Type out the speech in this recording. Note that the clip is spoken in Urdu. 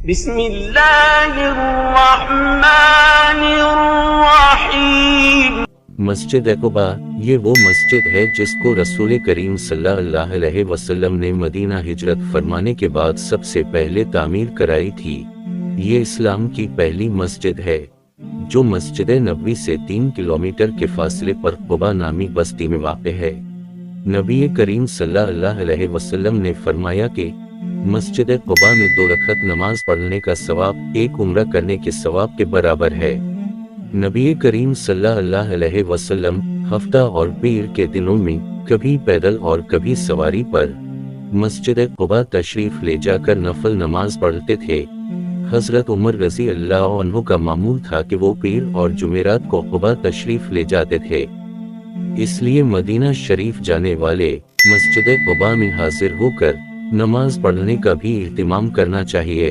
بسم اللہ الرحمن الرحیم۔ مسجد قباء یہ وہ مسجد ہے جس کو رسول کریم صلی اللہ علیہ وسلم نے مدینہ ہجرت فرمانے کے بعد سب سے پہلے تعمیر کرائی تھی۔ یہ اسلام کی پہلی مسجد ہے جو مسجد نبوی سے 3 کلومیٹر کے فاصلے پر قباء نامی بستی میں واقع ہے۔ نبی کریم صلی اللہ علیہ وسلم نے فرمایا کہ مسجد قباء میں 2 رکعت نماز پڑھنے کا ثواب 1 عمرہ کرنے کے ثواب کے برابر ہے۔ نبی کریم صلی اللہ علیہ وسلم ہفتہ اور پیر کے دنوں میں کبھی پیدل اور کبھی سواری پر مسجد قباء تشریف لے جا کر نفل نماز پڑھتے تھے۔ حضرت عمر رضی اللہ عنہ کا معمول تھا کہ وہ پیر اور جمعرات کو قباء تشریف لے جاتے تھے، اس لیے مدینہ شریف جانے والے مسجد قباء میں حاضر ہو کر نماز پڑھنے کا بھی اہتمام کرنا چاہیے۔